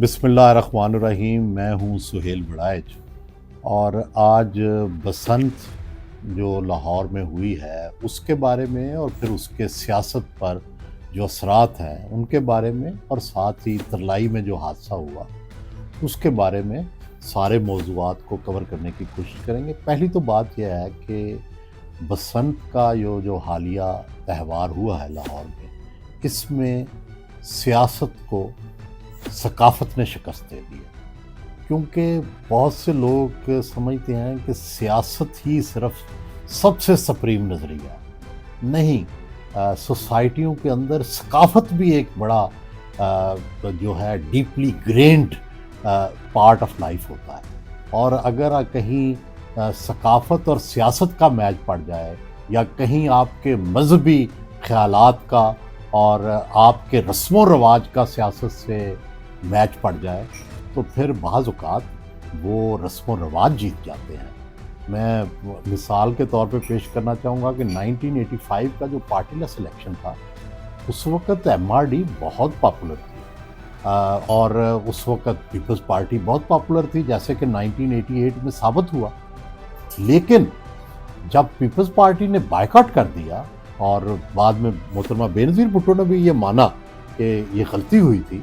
بسم اللہ الرحمن الرحیم۔ میں ہوں سہیل بڑائچ، اور آج بسنت جو لاہور میں ہوئی ہے اس کے بارے میں، اور پھر اس کے سیاست پر جو اثرات ہیں ان کے بارے میں، اور ساتھ ہی ترلائی میں جو حادثہ ہوا اس کے بارے میں سارے موضوعات کو کور کرنے کی کوشش کریں گے۔ پہلی تو بات یہ ہے کہ بسنت کا جو حالیہ تہوار ہوا ہے لاہور میں، اس میں سیاست کو ثقافت نے شکست دے دی ہے، کیونکہ بہت سے لوگ سمجھتے ہیں کہ سیاست ہی صرف سب سے سپریم نظریہ ہے۔ نہیں، سوسائٹیوں کے اندر ثقافت بھی ایک بڑا جو ہے deeply grand part of life ہوتا ہے، اور اگر کہیں ثقافت اور سیاست کا میچ پڑ جائے، یا کہیں آپ کے مذہبی خیالات کا اور آپ کے رسم و رواج کا سیاست سے میچ پڑ جائے، تو پھر بعض اوقات وہ رسم و رواج جیت جاتے ہیں۔ میں مثال کے طور پہ پیش کرنا چاہوں گا کہ 1985 کا جو پارٹی لیس الیکشن تھا، اس وقت ایم آر ڈی بہت پاپولر تھی، اور اس وقت پیپلز پارٹی بہت پاپولر تھی، جیسے کہ 1988 میں ثابت ہوا۔ لیکن جب پیپلز پارٹی نے بائیکاٹ کر دیا، اور بعد میں محترمہ بینظیر بھٹو نے بھی یہ مانا کہ یہ غلطی ہوئی تھی،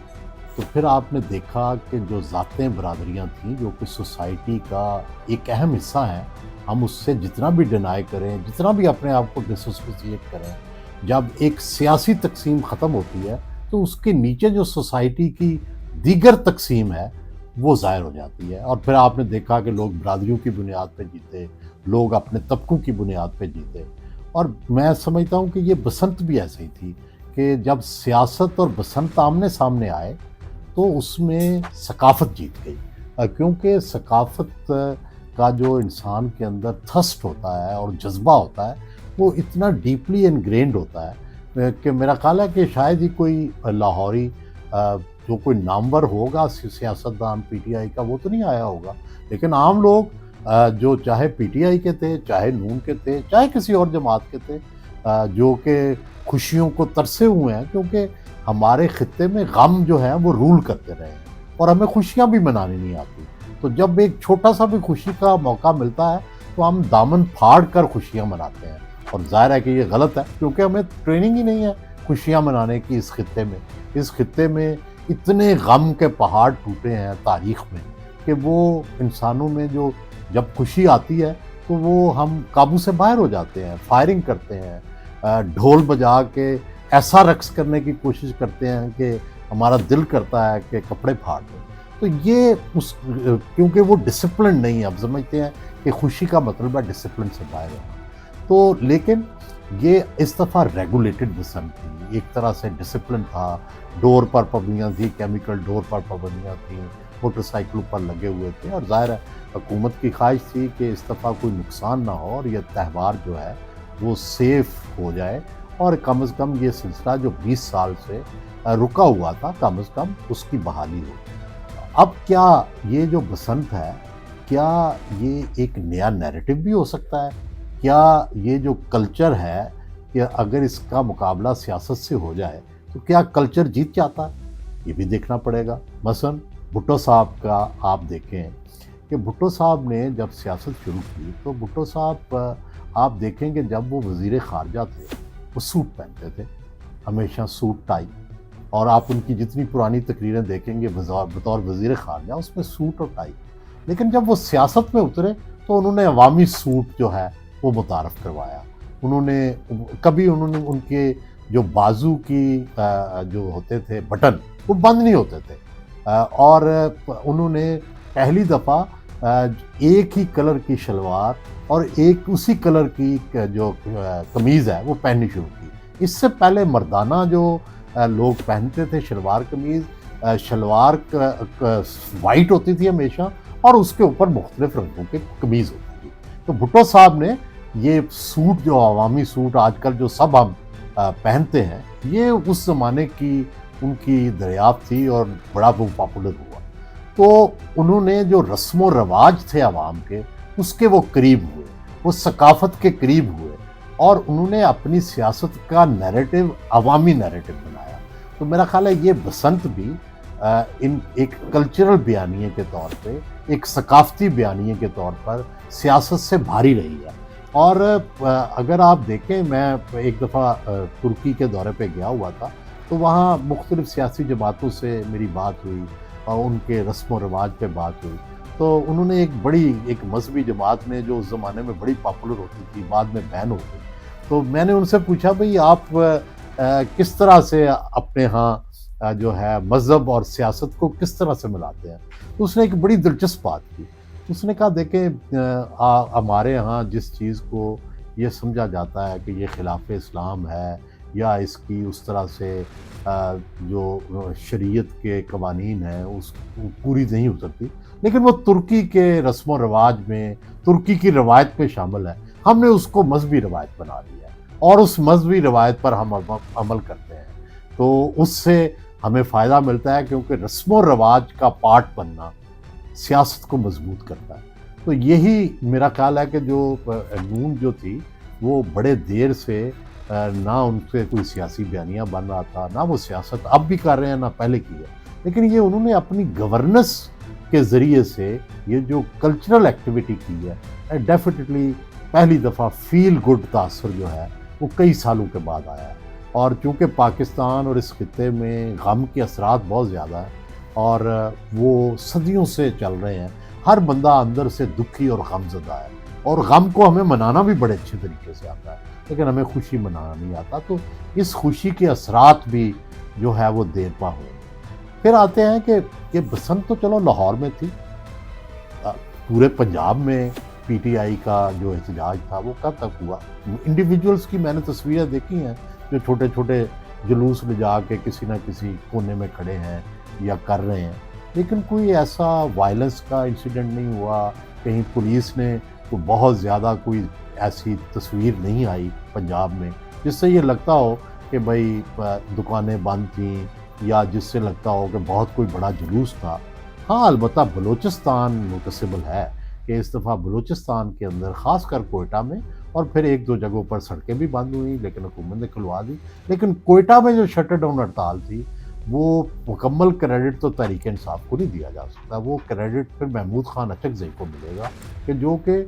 تو پھر آپ نے دیکھا کہ جو ذاتیں برادریاں تھیں جو کہ سوسائٹی کا ایک اہم حصہ ہیں، ہم اس سے جتنا بھی ڈینائی کریں، جتنا بھی اپنے آپ کو ڈس ایسوسیٹ کریں، جب ایک سیاسی تقسیم ختم ہوتی ہے تو اس کے نیچے جو سوسائٹی کی دیگر تقسیم ہے وہ ظاہر ہو جاتی ہے، اور پھر آپ نے دیکھا کہ لوگ برادریوں کی بنیاد پہ جیتے، لوگ اپنے طبقوں کی بنیاد پہ جیتے۔ اور میں سمجھتا ہوں کہ یہ بسنت بھی ایسے ہی تھی کہ جب سیاست اور بسنت آمنے سامنے آئے تو اس میں ثقافت جیت گئی، کیونکہ ثقافت کا جو انسان کے اندر تھسٹ ہوتا ہے اور جذبہ ہوتا ہے وہ اتنا ڈیپلی انگرینڈ ہوتا ہے کہ میرا خیال ہے کہ شاید ہی کوئی لاہوری جو کوئی نامور ہوگا سیاستدان پی ٹی آئی کا، وہ تو نہیں آیا ہوگا، لیکن عام لوگ جو چاہے پی ٹی آئی کے تھے، چاہے نون کے تھے، چاہے کسی اور جماعت کے تھے، جو کہ خوشیوں کو ترسے ہوئے ہیں، کیونکہ ہمارے خطے میں غم جو ہے وہ رول کرتے رہے ہیں اور ہمیں خوشیاں بھی منانی نہیں آتی۔ تو جب ایک چھوٹا سا بھی خوشی کا موقع ملتا ہے تو ہم دامن پھاڑ کر خوشیاں مناتے ہیں، اور ظاہر ہے کہ یہ غلط ہے، کیونکہ ہمیں ٹریننگ ہی نہیں ہے خوشیاں منانے کی۔ اس خطے میں اتنے غم کے پہاڑ ٹوٹے ہیں تاریخ میں کہ وہ انسانوں میں جو جب خوشی آتی ہے تو وہ ہم قابو سے باہر ہو جاتے ہیں، فائرنگ کرتے ہیں، ڈھول بجا کے ایسا رقص کرنے کی کوشش کرتے ہیں کہ ہمارا دل کرتا ہے کہ کپڑے پھاڑ دیں۔ تو یہ کیونکہ وہ ڈسپلن نہیں ہے، اب سمجھتے ہیں کہ خوشی کا مطلب ہے ڈسپلن سے باہر ہونا۔ تو لیکن یہ اس دفعہ ریگولیٹڈ بسنت تھی، ایک طرح سے ڈسپلن تھا، ڈور پر پابندیاں تھیں، کیمیکل ڈور پر پابندیاں تھیں، موٹر سائیکلوں پر لگے ہوئے تھے، اور ظاہر ہے حکومت کی خواہش تھی کہ اس دفعہ کوئی نقصان نہ ہو اور یہ تہوار جو ہے وہ سیف ہو جائے، اور کم از کم یہ سلسلہ جو 20 سال سے رکا ہوا تھا کم از کم اس کی بحالی ہو۔ اب کیا یہ جو بسنت ہے، کیا یہ ایک نیا نیریٹو بھی ہو سکتا ہے؟ کیا یہ جو کلچر ہے کہ اگر اس کا مقابلہ سیاست سے ہو جائے تو کیا کلچر جیت جاتا ہے؟ یہ بھی دیکھنا پڑے گا۔ مثلا بھٹو صاحب کا آپ دیکھیں کہ بھٹو صاحب نے جب سیاست شروع کی تو بھٹو صاحب آپ دیکھیں کہ جب وہ وزیر خارجہ تھے وہ سوٹ پہنتے تھے، ہمیشہ سوٹ ٹائی، اور آپ ان کی جتنی پرانی تقریریں دیکھیں گے بطور وزیر خارجہ اس میں سوٹ اور ٹائی۔ لیکن جب وہ سیاست میں اترے تو انہوں نے عوامی سوٹ جو ہے وہ متعارف کروایا۔ انہوں نے ان کے جو بازو کی جو ہوتے تھے بٹن وہ بند نہیں ہوتے تھے، اور انہوں نے پہلی دفعہ ایک ہی کلر کی شلوار اور ایک اسی کلر کی جو قمیض ہے وہ پہننی شروع کی۔ اس سے پہلے مردانہ جو لوگ پہنتے تھے شلوار قمیض، شلوار وائٹ ہوتی تھی ہمیشہ، اور اس کے اوپر مختلف رنگوں کے قمیض ہوتی تھی۔ تو بھٹو صاحب نے یہ سوٹ، جو عوامی سوٹ آج کل جو سب ہم پہنتے ہیں، یہ اس زمانے کی ان کی دریافت تھی اور بڑا وہ پاپولر ہوا۔ تو انہوں نے جو رسم و رواج تھے عوام کے، اس کے وہ قریب ہوئے، وہ ثقافت کے قریب ہوئے، اور انہوں نے اپنی سیاست کا نیریٹو عوامی نیریٹو بنایا۔ تو میرا خیال ہے یہ بسنت بھی ان ایک کلچرل بیانیے کے طور پہ، ایک ثقافتی بیانیے کے طور پر سیاست سے بھاری رہی ہے۔ اور اگر آپ دیکھیں، میں ایک دفعہ ترکی کے دورے پہ گیا ہوا تھا، تو وہاں مختلف سیاسی جماعتوں سے میری بات ہوئی اور ان کے رسم و رواج پہ بات ہوئی۔ تو انہوں نے ایک مذہبی جماعت نے جو اس زمانے میں بڑی پاپولر ہوتی تھی، بعد میں بین ہو گئی، تو میں نے ان سے پوچھا بھئی آپ کس طرح سے اپنے ہاں جو ہے مذہب اور سیاست کو کس طرح سے ملاتے ہیں؟ تو اس نے ایک بڑی دلچسپ بات کی۔ اس نے کہا دیکھیں، ہمارے یہاں جس چیز کو یہ سمجھا جاتا ہے کہ یہ خلاف اسلام ہے یا اس کی اس طرح سے جو شریعت کے قوانین ہیں اس پوری نہیں ہو سکتی، لیکن وہ ترکی کے رسم و رواج میں، ترکی کی روایت میں شامل ہے۔ ہم نے اس کو مذہبی روایت بنا لیا ہے اور اس مذہبی روایت پر ہم عمل کرتے ہیں، تو اس سے ہمیں فائدہ ملتا ہے، کیونکہ رسم و رواج کا پارٹ بننا سیاست کو مضبوط کرتا ہے۔ تو یہی میرا خیال ہے کہ جو نون جو تھی وہ بڑے دیر سے نہ ان سے کوئی سیاسی بیانیہ بن رہا تھا، نہ وہ سیاست اب بھی کر رہے ہیں، نہ پہلے کی ہے، لیکن یہ انہوں نے اپنی گورننس کے ذریعے سے یہ جو کلچرل ایکٹیویٹی کی ہے، ڈیفینیٹلی پہلی دفعہ فیل گڈ تاثر جو ہے وہ کئی سالوں کے بعد آیا ہے۔ اور چونکہ پاکستان اور اس خطے میں غم کے اثرات بہت زیادہ ہیں اور وہ صدیوں سے چل رہے ہیں، ہر بندہ اندر سے دکھی اور غم زدہ ہے، اور غم کو ہمیں منانا بھی بڑے اچھے طریقے سے آتا ہے، لیکن ہمیں خوشی منانا نہیں آتا، تو اس خوشی کے اثرات بھی جو ہے وہ دیر پا ہوئے۔ پھر آتے ہیں کہ یہ بسنت تو چلو لاہور میں تھی، پورے پنجاب میں پی ٹی آئی کا جو احتجاج تھا وہ کب تک ہوا؟ انڈیویجولز کی میں نے تصویریں دیکھی ہیں جو چھوٹے چھوٹے جلوس لے جا کے کسی نہ کسی کونے میں کھڑے ہیں یا کر رہے ہیں، لیکن کوئی ایسا وائلنس کا انسیڈنٹ نہیں ہوا، کہیں پولیس نے تو بہت زیادہ کوئی ایسی تصویر نہیں آئی پنجاب میں جس سے یہ لگتا ہو کہ بھئی دکانیں بند تھیں، یا جس سے لگتا ہو کہ بہت کوئی بڑا جلوس تھا۔ ہاں البتہ بلوچستان نوٹسیبل ہے کہ اس دفعہ بلوچستان کے اندر، خاص کر کوئٹہ میں، اور پھر ایک دو جگہوں پر سڑکیں بھی بند ہوئیں لیکن حکومت نے کھلوا دی، لیکن کوئٹہ میں جو شٹر ڈاؤن ہڑتال تھی وہ مکمل کریڈٹ تو تحریک انصاف کو نہیں دیا جا سکتا، وہ کریڈٹ پھر محمود خان اچکزئی کو ملے گا، کہ جو کہ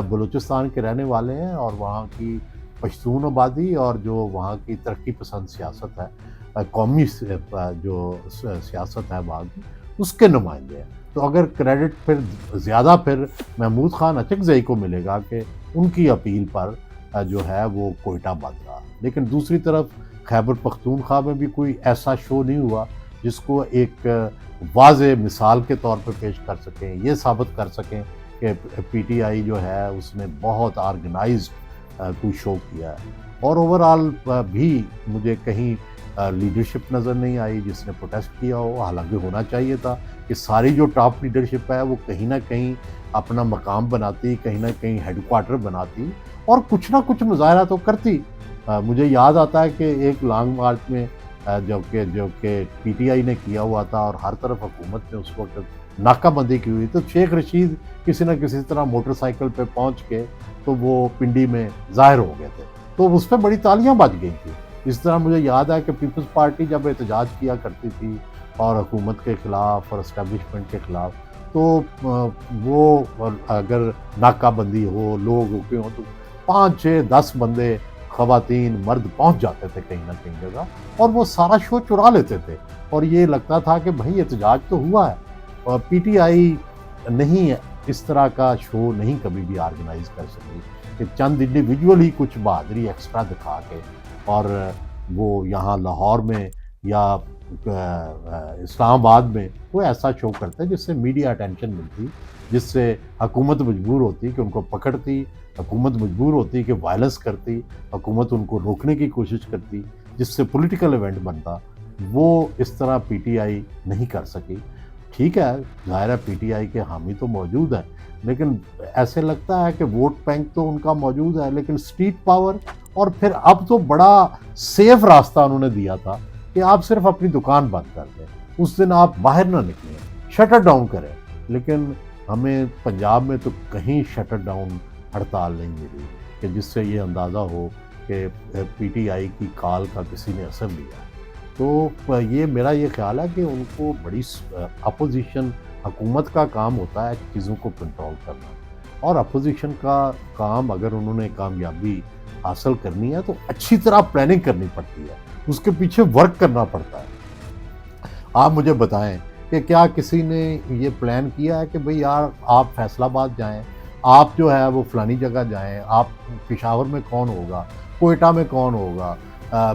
بلوچستان کے رہنے والے ہیں اور وہاں کی پشتون آبادی اور جو وہاں کی ترقی پسند سیاست ہے، قومی جو سیاست ہے وہاں کی، اس کے نمائندے ہیں۔ تو اگر کریڈٹ پھر زیادہ پھر محمود خان اچکزئی کو ملے گا کہ ان کی اپیل پر جو ہے وہ کوئٹہ بند رہا، لیکن دوسری طرف خیبر پختونخوا میں بھی کوئی ایسا شو نہیں ہوا جس کو ایک واضح مثال کے طور پر پیش کر سکیں، یہ ثابت کر سکیں کہ پی ٹی آئی جو ہے اس نے بہت آرگنائزڈ کوئی شو کیا ہے۔ اور اوورآل بھی مجھے کہیں لیڈرشپ نظر نہیں آئی جس نے پروٹیسٹ کیا ہو، حالانکہ ہونا چاہیے تھا کہ ساری جو ٹاپ لیڈرشپ ہے وہ کہیں نہ کہیں اپنا مقام بناتی، کہیں نہ کہیں ہیڈ کوارٹر بناتی اور کچھ نہ کچھ مظاہرہ تو کرتی۔ مجھے یاد آتا ہے کہ ایک لانگ مارچ میں جو کہ پی ٹی آئی نے کیا ہوا تھا اور ہر طرف حکومت نے اس وقت ناکہ بندی کی ہوئی، تو شیخ رشید کسی نہ کسی طرح موٹر سائیکل پہ پہنچ کے تو وہ پنڈی میں ظاہر ہو گئے تھے، تو اس پہ بڑی تالیاں بج گئی تھیں۔ اس طرح مجھے یاد ہے کہ پیپلز پارٹی جب احتجاج کیا کرتی تھی اور حکومت کے خلاف اور اسٹیبلشمنٹ کے خلاف، تو وہ اگر ناکہ بندی ہو، لوگ رکے ہوں، تو 5 6 10 بندے، خواتین مرد پہنچ جاتے تھے کہیں نہ کہیں جگہ اور وہ سارا شو چرا لیتے تھے، اور یہ لگتا تھا کہ بھئی احتجاج تو ہوا ہے۔ اور پی ٹی آئی نہیں اس طرح کا شو نہیں کبھی بھی آرگنائز کر سکی کہ چند انڈیویجول ہی کچھ بہادری ایکسٹرا دکھا کے اور وہ یہاں لاہور میں یا اسلام آباد میں کوئی ایسا شو کرتے جس سے میڈیا اٹینشن ملتی، جس سے حکومت مجبور ہوتی کہ ان کو پکڑتی، حکومت مجبور ہوتی کہ وائلنس کرتی، حکومت ان کو روکنے کی کوشش کرتی، جس سے پولیٹیکل ایونٹ بنتا۔ وہ اس طرح پی ٹی آئی نہیں کر سکی۔ ٹھیک ہے، ظاہر ہے پی ٹی آئی کے حامی تو موجود ہیں، لیکن ایسے لگتا ہے کہ ووٹ بینک تو ان کا موجود ہے، لیکن اسٹریٹ پاور، اور پھر اب تو بڑا سیف راستہ انہوں نے دیا تھا کہ آپ صرف اپنی دکان بند کر دیں، اس دن آپ باہر نہ نکلیں، شٹر ڈاؤن کریں، لیکن ہمیں پنجاب میں تو کہیں شٹر ڈاؤن ہڑتال نہیں ملی کہ جس سے یہ اندازہ ہو کہ پی ٹی آئی کی کال کا کسی نے اثر لیا۔ تو یہ میرا یہ خیال ہے کہ ان کو بڑی اپوزیشن حکومت کا کام ہوتا ہے چیزوں کو کنٹرول کرنا، اور اپوزیشن کا کام اگر انہوں نے کامیابی حاصل کرنی ہے تو اچھی طرح پلاننگ کرنی پڑتی ہے، اس کے پیچھے ورک کرنا پڑتا ہے۔ آپ مجھے بتائیں کہ کیا کسی نے یہ پلان کیا ہے کہ بھئی یار آپ فیصل آباد جائیں، آپ جو ہے وہ فلانی جگہ جائیں، آپ پشاور میں کون ہوگا، کوئٹہ میں کون ہوگا،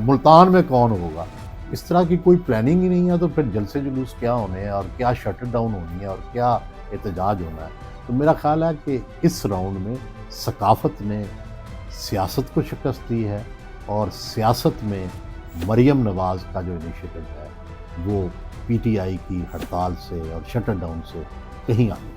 ملتان میں کون ہوگا؟ اس طرح کی کوئی پلاننگ ہی نہیں ہے، تو پھر جلسے جلوس کیا ہونے ہیں، اور کیا شٹ ڈاؤن ہونی ہے، اور کیا احتجاج ہونا ہے؟ تو میرا خیال ہے کہ اس راؤنڈ میں ثقافت نے سیاست کو شکست دی ہے، اور سیاست میں مریم نواز کا جو انیشیٹو ہے وہ پی ٹی آئی کی ہڑتال سے اور شٹر ڈاؤن سے کہیں آگے